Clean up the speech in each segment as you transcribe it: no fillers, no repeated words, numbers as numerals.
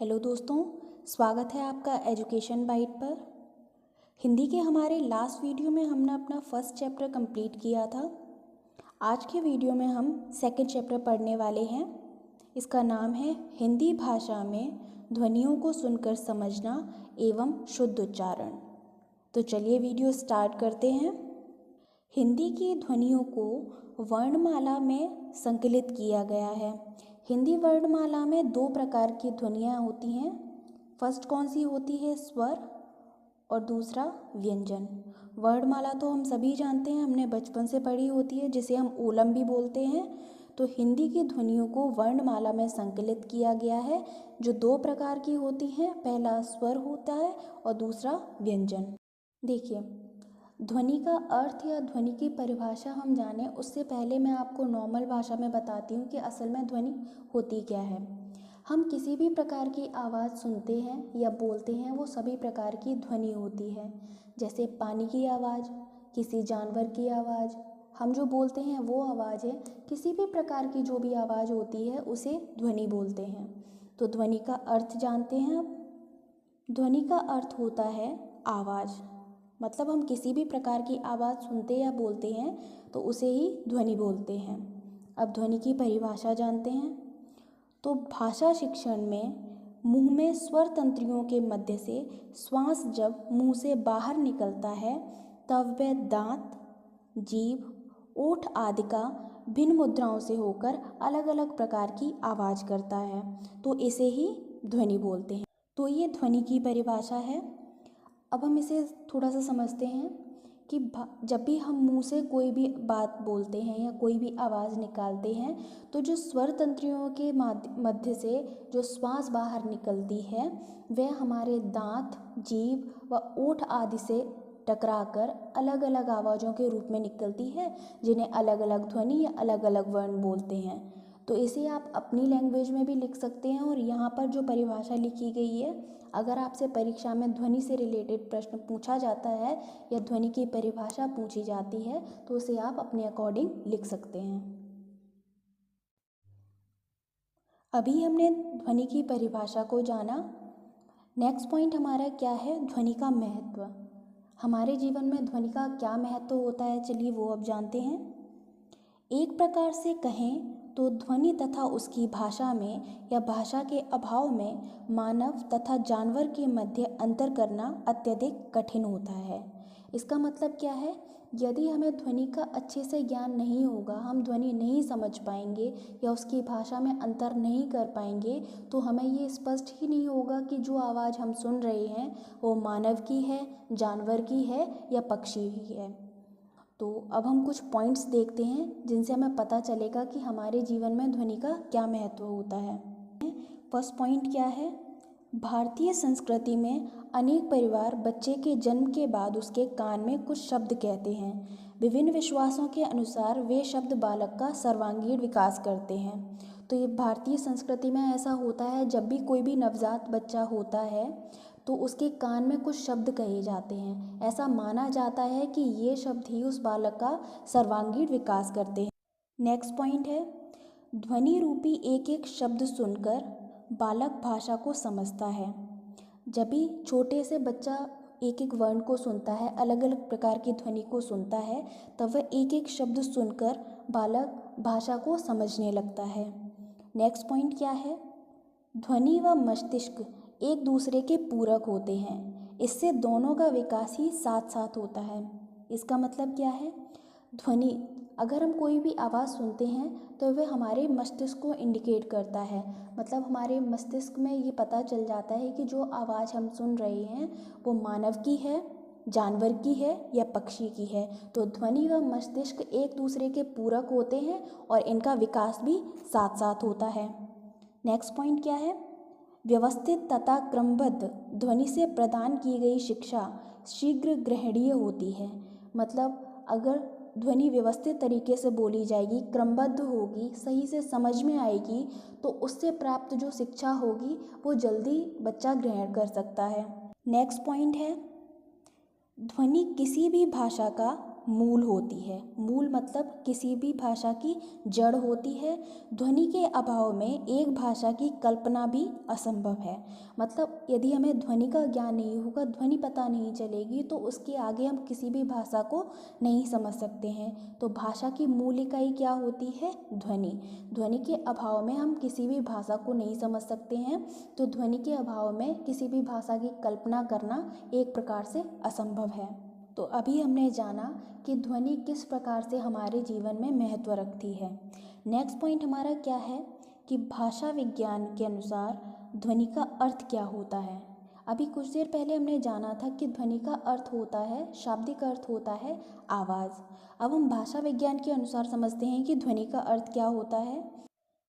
Hello दोस्तों, स्वागत है आपका एजुकेशन बाइट पर। हिंदी के हमारे लास्ट वीडियो में हमने अपना फर्स्ट चैप्टर कंप्लीट किया था। आज के वीडियो में हम सेकंड चैप्टर पढ़ने वाले हैं। इसका नाम है हिंदी भाषा में ध्वनियों को सुनकर समझना एवं शुद्ध उच्चारण। तो चलिए वीडियो स्टार्ट करते हैं। हिंदी की ध्वनियों को वर्णमाला में संकलित किया गया है। हिंदी वर्णमाला में दो प्रकार की ध्वनियाँ होती हैं। फर्स्ट कौन सी होती है? स्वर, और दूसरा व्यंजन। वर्णमाला तो हम सभी जानते हैं, हमने बचपन से पढ़ी होती है, जिसे हम ओलम भी बोलते हैं। तो हिंदी की ध्वनियों को वर्णमाला में संकलित किया गया है, जो दो प्रकार की होती हैं। पहला स्वर होता है और दूसरा व्यंजन। देखिए, ध्वनि का अर्थ या ध्वनि की परिभाषा हम जानें उससे पहले मैं आपको नॉर्मल भाषा में बताती हूँ कि असल में ध्वनि होती क्या है। हम किसी भी प्रकार की आवाज़ सुनते हैं या बोलते हैं, वो सभी प्रकार की ध्वनि होती है। जैसे पानी की आवाज़, किसी जानवर की आवाज़, हम जो बोलते हैं वो आवाज़ है। किसी भी प्रकार की जो भी आवाज़ होती है उसे ध्वनि बोलते हैं। तो ध्वनि का अर्थ जानते हैं अब। ध्वनि का अर्थ होता है आवाज़, मतलब हम किसी भी प्रकार की आवाज़ सुनते या बोलते हैं तो उसे ही ध्वनि बोलते हैं। अब ध्वनि की परिभाषा जानते हैं। तो भाषा शिक्षण में मुंह में स्वर तंत्रियों के मध्य से श्वास जब मुंह से बाहर निकलता है तब वह दांत, जीभ, ओठ आदि का भिन्न मुद्राओं से होकर अलग अलग प्रकार की आवाज़ करता है, तो इसे ही ध्वनि बोलते हैं। तो ये ध्वनि की परिभाषा है। अब हम इसे थोड़ा सा समझते हैं कि जब भी हम मुंह से कोई भी बात बोलते हैं या कोई भी आवाज़ निकालते हैं तो जो स्वर तंत्रियों के मध्य से जो श्वास बाहर निकलती है वह हमारे दांत, जीभ व ओठ आदि से टकराकर अलग अलग आवाज़ों के रूप में निकलती है, जिन्हें अलग अलग ध्वनि या अलग अलग वर्ण बोलते हैं। तो इसे आप अपनी लैंग्वेज में भी लिख सकते हैं। और यहाँ पर जो परिभाषा लिखी गई है, अगर आपसे परीक्षा में ध्वनि से रिलेटेड प्रश्न पूछा जाता है या ध्वनि की परिभाषा पूछी जाती है तो उसे आप अपने अकॉर्डिंग लिख सकते हैं। अभी हमने ध्वनि की परिभाषा को जाना। नेक्स्ट पॉइंट हमारा क्या है? ध्वनि का महत्व। हमारे जीवन में ध्वनि का क्या महत्व होता है, चलिए वो अब जानते हैं। एक प्रकार से कहें तो ध्वनि तथा उसकी भाषा में या भाषा के अभाव में मानव तथा जानवर के मध्य अंतर करना अत्यधिक कठिन होता है। इसका मतलब क्या है? यदि हमें ध्वनि का अच्छे से ज्ञान नहीं होगा, हम ध्वनि नहीं समझ पाएंगे या उसकी भाषा में अंतर नहीं कर पाएंगे, तो हमें ये स्पष्ट ही नहीं होगा कि जो आवाज़ हम सुन रहे हैं वो मानव की है, जानवर की है या पक्षी की है। तो अब हम कुछ पॉइंट्स देखते हैं जिनसे हमें पता चलेगा कि हमारे जीवन में ध्वनि का क्या महत्व होता है। फर्स्ट पॉइंट क्या है? भारतीय संस्कृति में अनेक परिवार बच्चे के जन्म के बाद उसके कान में कुछ शब्द कहते हैं। विभिन्न विश्वासों के अनुसार वे शब्द बालक का सर्वांगीण विकास करते हैं। तो ये भारतीय संस्कृति में ऐसा होता है, जब भी कोई भी नवजात बच्चा होता है तो उसके कान में कुछ शब्द कहे जाते हैं। ऐसा माना जाता है कि ये शब्द ही उस बालक का सर्वांगीण विकास करते हैं। नेक्स्ट पॉइंट है, ध्वनि रूपी एक एक शब्द सुनकर बालक भाषा को समझता है। जब भी छोटे से बच्चा एक एक वर्ण को सुनता है, अलग अलग प्रकार की ध्वनि को सुनता है, तब वह एक एक शब्द सुनकर बालक भाषा को समझने लगता है। नेक्स्ट पॉइंट क्या है? ध्वनि व मस्तिष्क एक दूसरे के पूरक होते हैं। इससे दोनों का विकास ही साथ साथ होता है। इसका मतलब क्या है? ध्वनि, अगर हम कोई भी आवाज़ सुनते हैं तो वह हमारे मस्तिष्क को इंडिकेट करता है, मतलब हमारे मस्तिष्क में ये पता चल जाता है कि जो आवाज़ हम सुन रहे हैं वो मानव की है, जानवर की है या पक्षी की है। तो ध्वनि व मस्तिष्क एक दूसरे के पूरक होते हैं और इनका विकास भी साथ साथ होता है। नेक्स्ट पॉइंट क्या है? व्यवस्थित तथा क्रमबद्ध ध्वनि से प्रदान की गई शिक्षा शीघ्र ग्रहणीय होती है। मतलब अगर ध्वनि व्यवस्थित तरीके से बोली जाएगी, क्रमबद्ध होगी, सही से समझ में आएगी, तो उससे प्राप्त जो शिक्षा होगी वो जल्दी बच्चा ग्रहण कर सकता है। नेक्स्ट पॉइंट है, ध्वनि किसी भी भाषा का मूल होती है। मूल मतलब किसी भी भाषा की जड़ होती है। ध्वनि के अभाव में एक भाषा की कल्पना भी असंभव है। मतलब यदि हमें ध्वनि का ज्ञान नहीं होगा, ध्वनि पता नहीं चलेगी, तो उसके आगे हम किसी भी भाषा को नहीं समझ सकते हैं। तो भाषा की मूल इकाई क्या होती है? ध्वनि। ध्वनि के अभाव में हम किसी भी भाषा को नहीं समझ सकते हैं। तो ध्वनि के अभाव में किसी भी भाषा की कल्पना करना एक प्रकार से असंभव है। तो अभी हमने जाना कि ध्वनि किस प्रकार से हमारे जीवन में महत्व रखती है। नेक्स्ट पॉइंट हमारा क्या है कि भाषा विज्ञान के अनुसार ध्वनि का अर्थ क्या होता है। अभी कुछ देर पहले हमने जाना था कि ध्वनि का अर्थ होता है, शाब्दिक अर्थ होता है आवाज़। अब हम भाषा विज्ञान के अनुसार समझते हैं कि ध्वनि का अर्थ क्या होता है।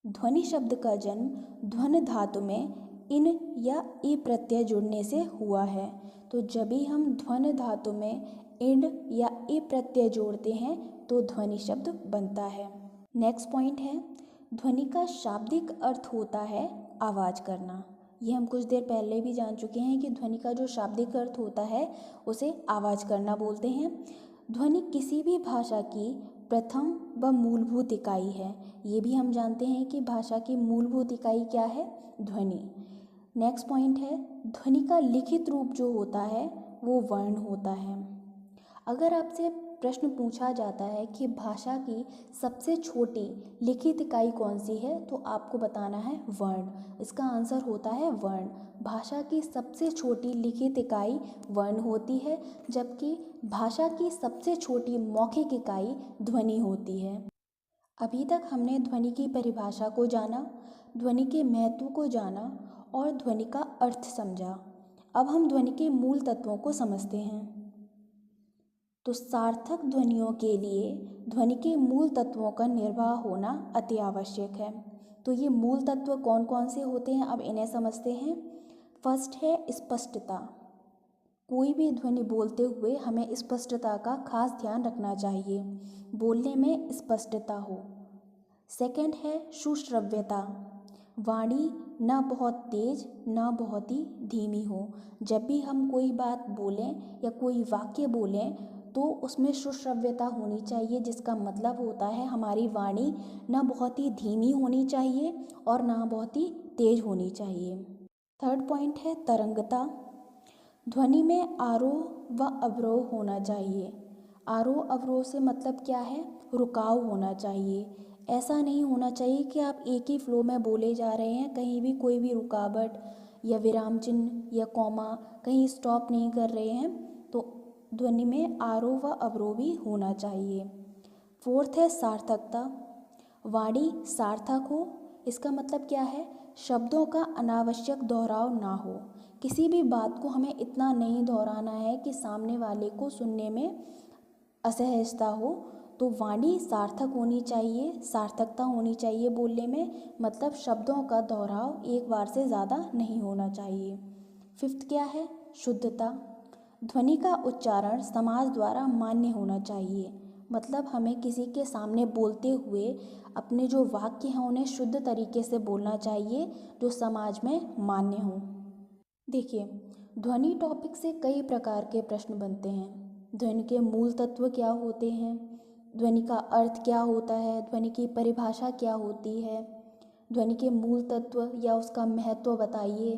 ध्वनि शब्द का जन्म ध्वन धातु में इन या ई प्रत्यय जुड़ने से हुआ है। तो जब भी हम ध्वन धातु में इंड या ई प्रत्यय जोड़ते हैं तो ध्वनि शब्द बनता है। नेक्स्ट पॉइंट है, ध्वनि का शाब्दिक अर्थ होता है आवाज़ करना। ये हम कुछ देर पहले भी जान चुके हैं कि ध्वनि का जो शाब्दिक अर्थ होता है उसे आवाज़ करना बोलते हैं। ध्वनि किसी भी भाषा की प्रथम व मूलभूत इकाई है। ये भी हम जानते हैं कि भाषा की मूलभूत इकाई क्या है? ध्वनि। नेक्स्ट पॉइंट है, ध्वनि का लिखित रूप जो होता है वो वर्ण होता है। अगर आपसे प्रश्न पूछा जाता है कि भाषा की सबसे छोटी लिखित इकाई कौन सी है, तो आपको बताना है वर्ण। इसका आंसर होता है वर्ण। भाषा की सबसे छोटी लिखित इकाई वर्ण होती है, जबकि भाषा की सबसे छोटी मौखिक इकाई ध्वनि होती है। अभी तक हमने ध्वनि की परिभाषा को जाना, ध्वनि के महत्व को जाना और ध्वनि का अर्थ समझा। अब हम ध्वनि के मूल तत्वों को समझते हैं। तो सार्थक ध्वनियों के लिए ध्वनि के मूल तत्वों का निर्वाह होना अति आवश्यक है। तो ये मूल तत्व कौन कौन से होते हैं, अब इन्हें समझते हैं। फर्स्ट है स्पष्टता। कोई भी ध्वनि बोलते हुए हमें स्पष्टता का खास ध्यान रखना चाहिए, बोलने में स्पष्टता हो। सेकंड है सुश्रव्यता। वाणी ना बहुत तेज ना बहुत ही धीमी हो। जब भी हम कोई बात बोलें या कोई वाक्य बोलें तो उसमें सुश्रव्यता होनी चाहिए, जिसका मतलब होता है हमारी वाणी ना बहुत ही धीमी होनी चाहिए और ना बहुत ही तेज होनी चाहिए। थर्ड पॉइंट है तरंगता। ध्वनि में आरोह व अवरोह होना चाहिए। आरोह अवरोह से मतलब क्या है? रुकाव होना चाहिए। ऐसा नहीं होना चाहिए कि आप एक ही फ्लो में बोले जा रहे हैं, कहीं भी कोई भी रुकावट या विराम चिन्ह या कॉमा कहीं स्टॉप नहीं कर रहे हैं। तो ध्वनि में आरोह व अवरोह भी होना चाहिए। फोर्थ है सार्थकता। वाणी सार्थक हो। इसका मतलब क्या है? शब्दों का अनावश्यक दोहराव ना हो। किसी भी बात को हमें इतना नहीं दोहराना है कि सामने वाले को सुनने में असहजता हो। तो वाणी सार्थक होनी चाहिए, सार्थकता होनी चाहिए बोलने में, मतलब शब्दों का दोहराव एक बार से ज़्यादा नहीं होना चाहिए। फिफ्थ क्या है? शुद्धता। ध्वनि का उच्चारण समाज द्वारा मान्य होना चाहिए। मतलब हमें किसी के सामने बोलते हुए अपने जो वाक्य हैं उन्हें शुद्ध तरीके से बोलना चाहिए, जो समाज में मान्य हो। देखिए, ध्वनि टॉपिक से कई प्रकार के प्रश्न बनते हैं। ध्वनि के मूल तत्व क्या होते हैं? ध्वनि का अर्थ क्या होता है? ध्वनि की परिभाषा क्या होती है? ध्वनि के मूल तत्व या उसका महत्व बताइए।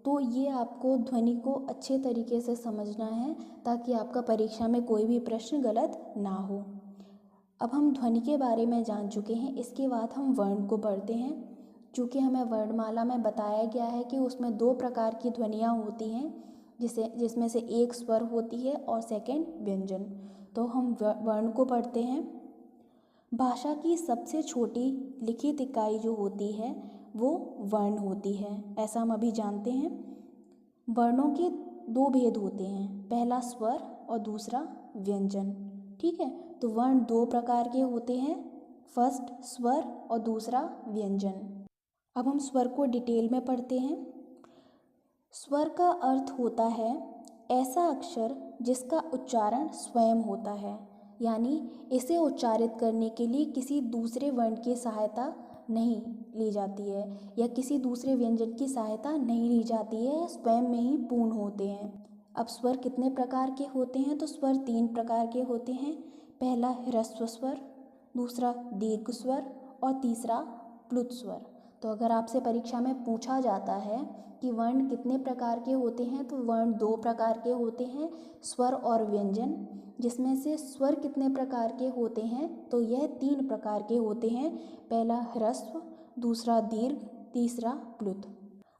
तो ये आपको ध्वनि को अच्छे तरीके से समझना है ताकि आपका परीक्षा में कोई भी प्रश्न गलत ना हो। अब हम ध्वनि के बारे में जान चुके हैं, इसके बाद हम वर्ण को पढ़ते हैं। चूँकि हमें वर्णमाला में बताया गया है कि उसमें 2 प्रकार की ध्वनियाँ होती हैं, जिसमें से एक स्वर होती है और सेकंड व्यंजन। तो हम वर्ण को पढ़ते हैं। भाषा की सबसे छोटी लिखित इकाई जो होती है वो वर्ण होती है, ऐसा हम अभी जानते हैं। वर्णों के 2 भेद होते हैं, पहला स्वर और दूसरा व्यंजन। ठीक है, तो वर्ण 2 प्रकार के होते हैं, फर्स्ट स्वर और दूसरा व्यंजन। अब हम स्वर को डिटेल में पढ़ते हैं। स्वर का अर्थ होता है ऐसा अक्षर जिसका उच्चारण स्वयं होता है, यानी इसे उच्चारित करने के लिए किसी दूसरे वर्ण की सहायता नहीं ली जाती है या किसी दूसरे व्यंजन की सहायता नहीं ली जाती है, स्वयं में ही पूर्ण होते हैं। अब स्वर कितने प्रकार के होते हैं? तो स्वर 3 प्रकार के होते हैं। पहला ह्रस्व स्वर, दूसरा दीर्घ स्वर और तीसरा प्लुत स्वर। तो अगर आपसे परीक्षा में पूछा जाता है कि वर्ण कितने प्रकार के होते हैं, तो वर्ण 2 प्रकार के होते हैं, स्वर और व्यंजन। जिसमें से स्वर कितने प्रकार के होते हैं, तो यह 3 प्रकार के होते हैं, पहला ह्रस्व, दूसरा दीर्घ, तीसरा प्लुत।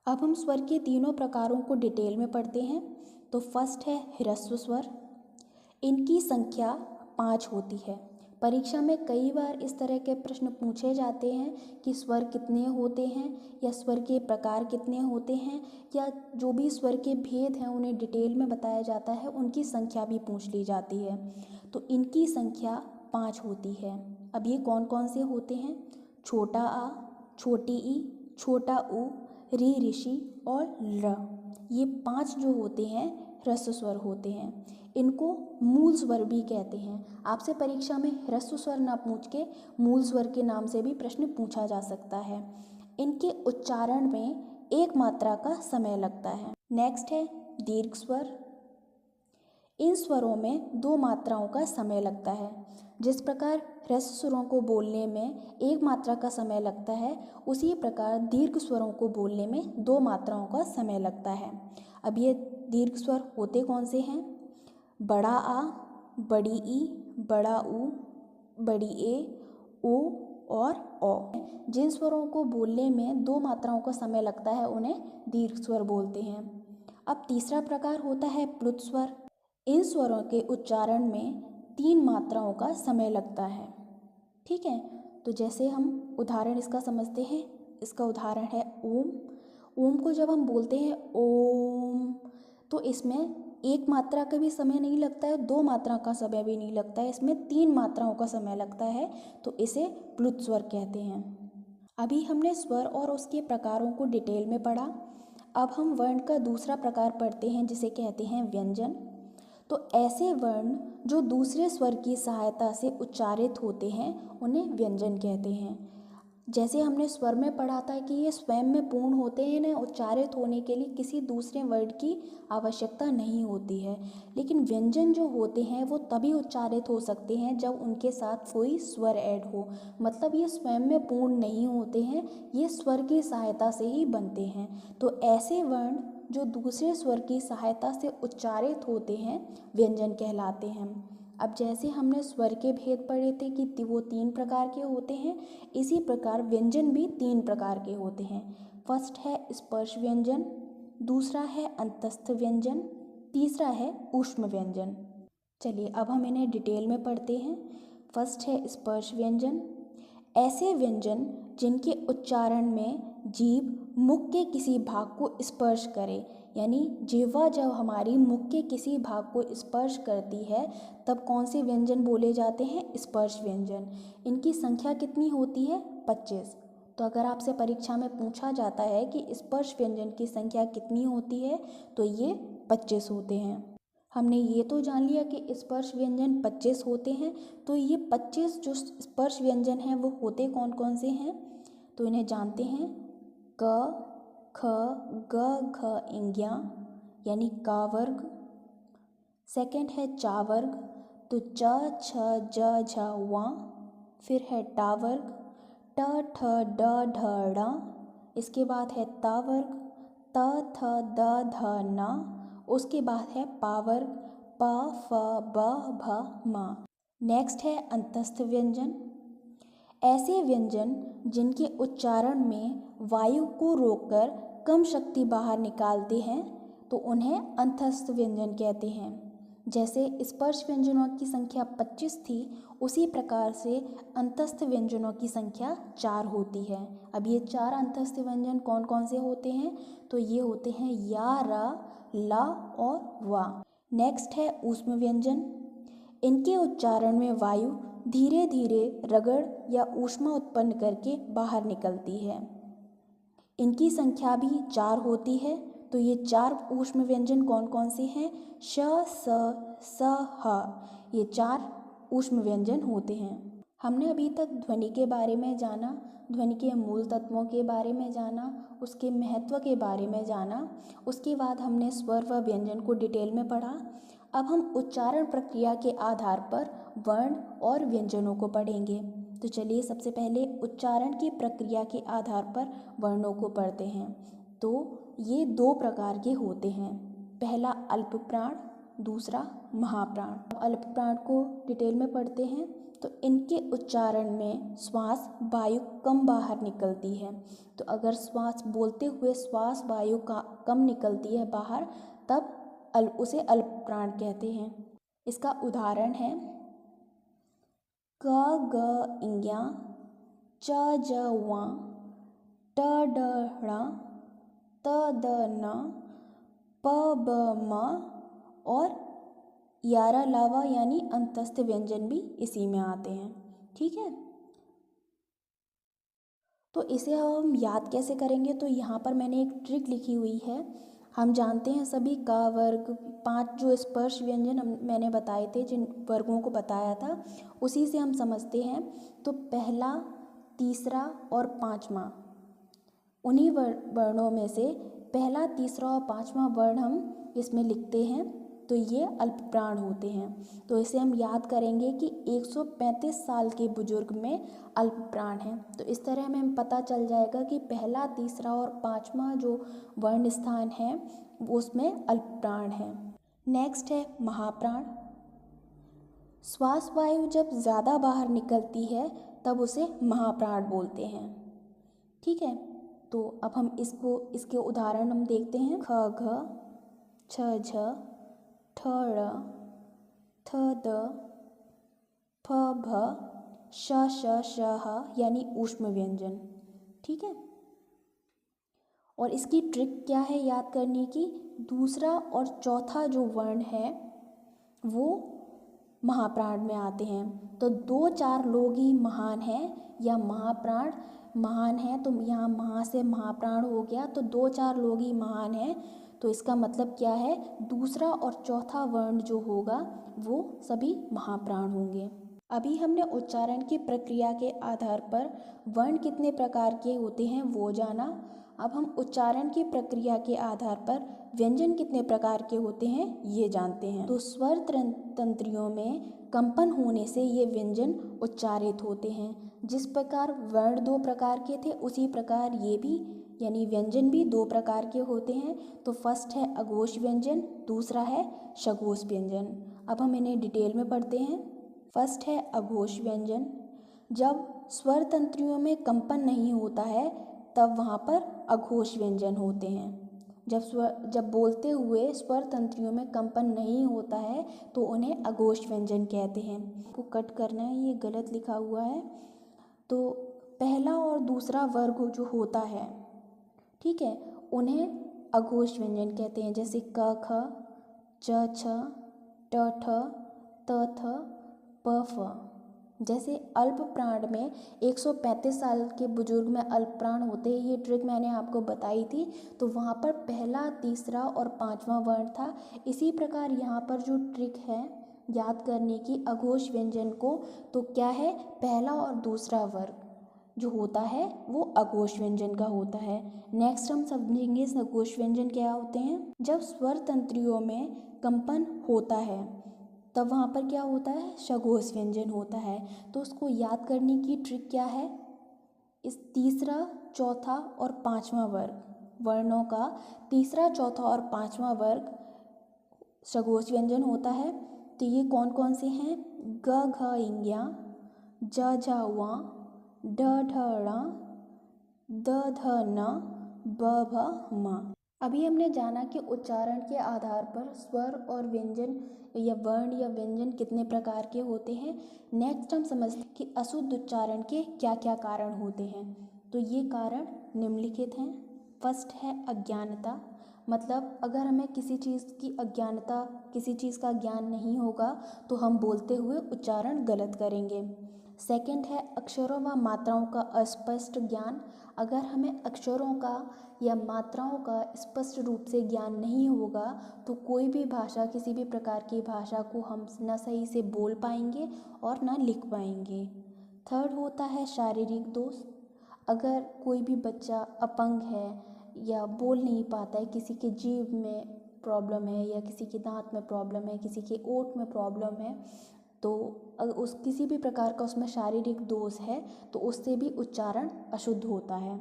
अब हम स्वर के तीनों प्रकारों को डिटेल में पढ़ते हैं। तो फर्स्ट है ह्रस्व स्वर। इनकी संख्या 5 होती है। परीक्षा में कई बार इस तरह के प्रश्न पूछे जाते हैं कि स्वर कितने होते हैं या स्वर के प्रकार कितने होते हैं, या जो भी स्वर के भेद हैं उन्हें डिटेल में बताया जाता है, उनकी संख्या भी पूछ ली जाती है। तो इनकी संख्या 5 होती है। अब ये कौन कौन से होते हैं? छोटा आ, छोटी ई, छोटा ऊ, री ऋषि और र। ये 5 जो होते हैं ह्रस्व स्वर होते हैं। इनको मूल स्वर भी कहते हैं। आपसे परीक्षा में ह्रस्व स्वर ना पूछ के मूल स्वर के नाम से भी प्रश्न पूछा जा सकता है। इनके उच्चारण में 1 मात्रा का समय लगता है। नेक्स्ट है दीर्घ स्वर। इन स्वरों में 2 मात्राओं का समय लगता है। जिस प्रकार ह्रस्व स्वरों को बोलने में 1 मात्रा का समय लगता है, उसी प्रकार दीर्घ स्वरों को बोलने में 2 मात्राओं का समय लगता है। अब ये दीर्घ स्वर होते कौन से हैं? बड़ा आ, बड़ी ई, बड़ा ऊ, बड़ी ए, ओ और ओ। जिन स्वरों को बोलने में 2 मात्राओं का समय लगता है उन्हें दीर्घ स्वर बोलते हैं। अब तीसरा प्रकार होता है प्लुत स्वर। इन स्वरों के उच्चारण में 3 मात्राओं का समय लगता है। ठीक है, तो जैसे हम उदाहरण इसका समझते हैं। इसका उदाहरण है ओम। ओम को जब हम बोलते हैं ओम, तो इसमें 1 मात्रा का भी समय नहीं लगता है, 2 मात्रा का समय भी नहीं लगता है, इसमें 3 मात्राओं का समय लगता है, तो इसे प्लुत स्वर कहते हैं। अभी हमने स्वर और उसके प्रकारों को डिटेल में पढ़ा। अब हम वर्ण का दूसरा प्रकार पढ़ते हैं, जिसे कहते हैं व्यंजन। तो ऐसे वर्ण जो दूसरे स्वर की सहायता से उच्चारित होते हैं उन्हें व्यंजन कहते हैं। जैसे हमने स्वर में पढ़ा था कि ये स्वयं में पूर्ण होते हैं, इन्हें उच्चारित होने के लिए किसी दूसरे वर्ड की आवश्यकता नहीं होती है। लेकिन व्यंजन जो होते हैं वो तभी उच्चारित हो सकते हैं जब उनके साथ कोई स्वर ऐड हो। मतलब ये स्वयं में पूर्ण नहीं होते हैं, ये स्वर की सहायता से ही बनते हैं। तो ऐसे वर्ण जो दूसरे स्वर की सहायता से उच्चारित होते हैं व्यंजन कहलाते हैं। अब जैसे हमने स्वर के भेद पढ़े थे कि वो 3 प्रकार के होते हैं, इसी प्रकार व्यंजन भी 3 प्रकार के होते हैं। फर्स्ट है स्पर्श व्यंजन, दूसरा है अंतस्थ व्यंजन, तीसरा है ऊष्म व्यंजन। चलिए अब हम इन्हें डिटेल में पढ़ते हैं। फर्स्ट है स्पर्श व्यंजन। ऐसे व्यंजन जिनके उच्चारण में जीभ मुख के किसी भाग को स्पर्श करे, यानी जिह्वा जब हमारी मुख के किसी भाग को स्पर्श करती है तब कौन से व्यंजन बोले जाते हैं? स्पर्श व्यंजन। इनकी संख्या कितनी होती है? 25। तो अगर आपसे परीक्षा में पूछा जाता है कि स्पर्श व्यंजन की संख्या कितनी होती है, तो ये 25 होते हैं। हमने ये तो जान लिया कि स्पर्श व्यंजन 25 होते हैं। तो ये 25 जो स्पर्श व्यंजन हैं वो होते कौन कौन से हैं? तो इन्हें जानते हैं। क, ख, ग, घ, इंज्ञा यानी का वर्ग। सेकंड है चा वर्ग, तो च, छ, ज, झ, वा। फिर है टा वर्ग, ट, ठ, ड, ढ, ड़। इसके बाद है ता वर्ग, त, थ, द, ध, न। उसके बाद है पा वर्ग, प, फ, ब, भ, म। नेक्स्ट है अंतस्थ व्यंजन। ऐसे व्यंजन जिनके उच्चारण में वायु को रोककर कम शक्ति बाहर निकालते हैं तो उन्हें अंतस्थ व्यंजन कहते हैं। जैसे स्पर्श व्यंजनों की संख्या 25 थी, उसी प्रकार से अंतस्थ व्यंजनों की संख्या 4 होती है। अब ये 4 अंतस्थ व्यंजन कौन कौन से होते हैं? तो ये होते हैं या, रा, ला और वा। नेक्स्ट है ऊष्म व्यंजन। इनके उच्चारण में वायु धीरे धीरे रगड़ या ऊष्मा उत्पन्न करके बाहर निकलती है। इनकी संख्या भी 4 होती है। तो ये 4 ऊष्म व्यंजन कौन कौन से हैं? श, स, ह। ये 4 ऊष्म व्यंजन होते हैं। हमने अभी तक ध्वनि के बारे में जाना, ध्वनि के मूल तत्वों के बारे में जाना, उसके महत्व के बारे में जाना। उसके बाद हमने स्वर व व्यंजन को डिटेल में पढ़ा। अब हम उच्चारण प्रक्रिया के आधार पर वर्ण और व्यंजनों को पढ़ेंगे। तो चलिए सबसे पहले उच्चारण की प्रक्रिया के आधार पर वर्णों को पढ़ते हैं। तो ये दो प्रकार के होते हैं, पहला अल्प प्राण, दूसरा महाप्राण। अल्प प्राण को डिटेल में पढ़ते हैं। तो इनके उच्चारण में श्वास वायु कम बाहर निकलती है। तो अगर श्वास बोलते हुए श्वास वायु का कम निकलती है बाहर, तब उसे अल्प प्राण कहते हैं। इसका उदाहरण है क ग इंग्या, च ज वा, ट ड ण, त द न, प ब म और यारा लावा यानी अंतस्थ व्यंजन भी इसी में आते हैं। ठीक है, तो इसे हम याद कैसे करेंगे? तो यहाँ पर मैंने एक ट्रिक लिखी हुई है। हम जानते हैं सभी का वर्ग, 5 जो स्पर्श व्यंजन मैंने बताए थे, जिन वर्गों को बताया था, उसी से हम समझते हैं। तो पहला, तीसरा और पाँचवा, उन्हीं वर्णों में से पहला, तीसरा और पाँचवा वर्ण हम इसमें लिखते हैं, तो ये अल्प प्राण होते हैं। तो इसे हम याद करेंगे कि 135 साल के बुजुर्ग में अल्प प्राण है। तो इस तरह हमें पता चल जाएगा कि पहला, तीसरा और पाँचवा जो वर्ण स्थान है वो उसमें अल्प प्राण है। नेक्स्ट है महाप्राण। श्वास वायु जब ज़्यादा बाहर निकलती है तब उसे महाप्राण बोलते हैं। ठीक है, तो अब हम इसके उदाहरण हम देखते हैं। ख घ, छ झ, ठ ड़, थ द, फ भ, श श श ह यानी ऊष्म व्यंजन। ठीक है, और इसकी ट्रिक क्या है याद करने की? दूसरा और चौथा जो वर्ण है वो महाप्राण में आते हैं। तो 2-4 लोग ही महान हैं या महाप्राण महान है, तो यहाँ महा से महाप्राण हो गया, तो 2-4 लोग ही महान हैं। तो इसका मतलब क्या है? दूसरा और चौथा वर्ण जो होगा वो सभी महाप्राण होंगे। अभी हमने उच्चारण की प्रक्रिया के आधार पर वर्ण कितने प्रकार के होते हैं वो जाना। अब हम उच्चारण की प्रक्रिया के आधार पर व्यंजन कितने प्रकार के होते हैं ये जानते हैं। तो स्वर तंत्रियों में कंपन होने से ये व्यंजन उच्चारित होते हैं। जिस प्रकार वर्ण 2 प्रकार के थे, उसी प्रकार ये भी यानी व्यंजन भी 2 प्रकार के होते हैं। तो फर्स्ट है अघोष व्यंजन, दूसरा है सघोष व्यंजन। अब हम इन्हें डिटेल में पढ़ते हैं। फर्स्ट है अघोष व्यंजन। जब स्वर तंत्रियों में कंपन नहीं होता है तब वहाँ पर अघोष व्यंजन होते हैं। जब बोलते हुए स्वर तंत्रियों में कंपन नहीं होता है तो उन्हें अघोष व्यंजन कहते हैं। को कट करना है, ये गलत लिखा हुआ है। तो पहला और दूसरा वर्ग जो होता है, ठीक है, उन्हें अघोष व्यंजन कहते हैं। जैसे क ख, च छ, ट ठ, त थ, प फ। जैसे अल्प प्राण में 135 साल के बुजुर्ग में अल्प प्राण होते हैं, ये ट्रिक मैंने आपको बताई थी। तो वहाँ पर पहला, तीसरा और पाँचवा वर्ण था। इसी प्रकार यहाँ पर जो ट्रिक है याद करने की अघोष व्यंजन को, तो क्या है? पहला और दूसरा वर्ग जो होता है वो अघोष व्यंजन का होता है। नेक्स्ट हम समझेंगे सघोष व्यंजन क्या होते हैं। जब स्वर तंत्रियों में कंपन होता है तब वहाँ पर क्या होता है? सघोष व्यंजन होता है। तो उसको याद करने की ट्रिक क्या है? इस तीसरा, चौथा और पाँचवा वर्ग वर्णों का तीसरा, चौथा और पाँचवा वर्ग सघोष व्यंजन होता है। तो ये कौन कौन से हैं? ग घ इंग्या, ज झ वा, ढ ढ ण, द ध न, ब भ म। अभी हमने जाना कि उच्चारण के आधार पर स्वर और व्यंजन या वर्ण या व्यंजन कितने प्रकार के होते हैं। नेक्स्ट हम समझते हैं कि अशुद्ध उच्चारण के क्या क्या कारण होते हैं। तो ये कारण निम्नलिखित हैं। फर्स्ट है अज्ञानता, मतलब अगर हमें किसी चीज़ की अज्ञानता, किसी चीज़ का ज्ञान नहीं होगा तो हम बोलते हुए उच्चारण गलत करेंगे। सेकंड है अक्षरों व मात्राओं का अस्पष्ट ज्ञान, अगर हमें अक्षरों का या मात्राओं का स्पष्ट रूप से ज्ञान नहीं होगा तो कोई भी भाषा, किसी भी प्रकार की भाषा को हम ना सही से बोल पाएंगे और ना लिख पाएंगे। थर्ड होता है शारीरिक दोष, अगर कोई भी बच्चा अपंग है या बोल नहीं पाता है, किसी के जीभ में प्रॉब्लम है या किसी के दांत में प्रॉब्लम है, किसी के ओंठ में प्रॉब्लम है, तो अगर उस किसी भी प्रकार का उसमें शारीरिक दोष है तो उससे भी उच्चारण अशुद्ध होता है।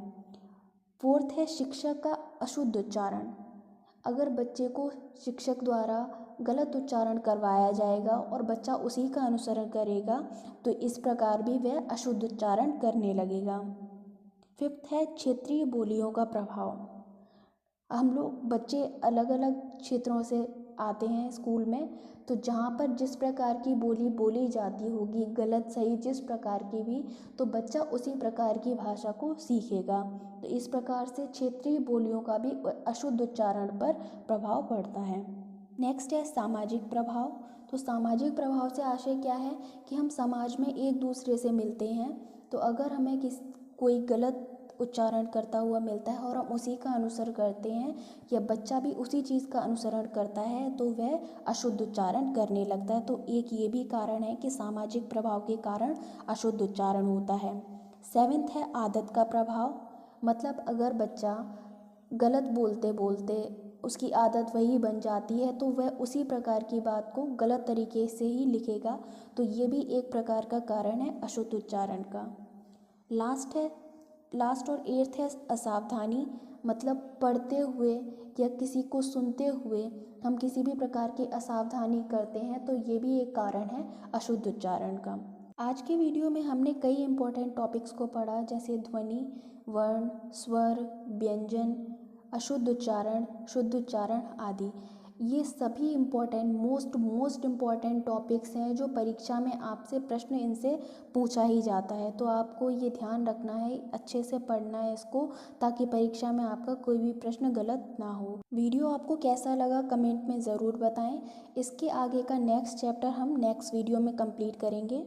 फोर्थ है शिक्षक का अशुद्ध उच्चारण। अगर बच्चे को शिक्षक द्वारा गलत उच्चारण करवाया जाएगा और बच्चा उसी का अनुसरण करेगा तो इस प्रकार भी वह अशुद्ध उच्चारण करने लगेगा। फिफ्थ है क्षेत्रीय बोलियों का प्रभाव। हम लोग बच्चे अलग अलग क्षेत्रों से आते हैं स्कूल में, तो जहाँ पर जिस प्रकार की बोली बोली जाती होगी, गलत सही जिस प्रकार की भी, तो बच्चा उसी प्रकार की भाषा को सीखेगा। तो इस प्रकार से क्षेत्रीय बोलियों का भी अशुद्ध उच्चारण पर प्रभाव पड़ता है। नेक्स्ट है सामाजिक प्रभाव। तो सामाजिक प्रभाव से आशय क्या है कि हम समाज में एक दूसरे से मिलते हैं, तो अगर हमें कोई गलत उच्चारण करता हुआ मिलता है और हम उसी का अनुसरण करते हैं या बच्चा भी उसी चीज़ का अनुसरण करता है तो वह अशुद्ध उच्चारण करने लगता है। तो एक ये भी कारण है कि सामाजिक प्रभाव के कारण अशुद्ध उच्चारण होता है। सेवेंथ है आदत का प्रभाव। मतलब अगर बच्चा गलत बोलते बोलते उसकी आदत वही बन जाती है तो वह उसी प्रकार की बात को गलत तरीके से ही लिखेगा, तो ये भी एक प्रकार का कारण है अशुद्ध उच्चारण का। लास्ट और एट्थ है असावधानी। मतलब पढ़ते हुए या किसी को सुनते हुए हम किसी भी प्रकार की असावधानी करते हैं तो ये भी एक कारण है अशुद्ध उच्चारण का। आज के वीडियो में हमने कई इम्पोर्टेंट टॉपिक्स को पढ़ा, जैसे ध्वनि, वर्ण, स्वर, व्यंजन, अशुद्ध उच्चारण, शुद्ध उच्चारण आदि। ये सभी इम्पोर्टेंट मोस्ट इम्पॉर्टेंट टॉपिक्स हैं जो परीक्षा में आपसे प्रश्न इनसे पूछा ही जाता है। तो आपको ये ध्यान रखना है, अच्छे से पढ़ना है इसको, ताकि परीक्षा में आपका कोई भी प्रश्न गलत ना हो। वीडियो आपको कैसा लगा कमेंट में ज़रूर बताएं। इसके आगे का नेक्स्ट चैप्टर हम नेक्स्ट वीडियो में कंप्लीट करेंगे।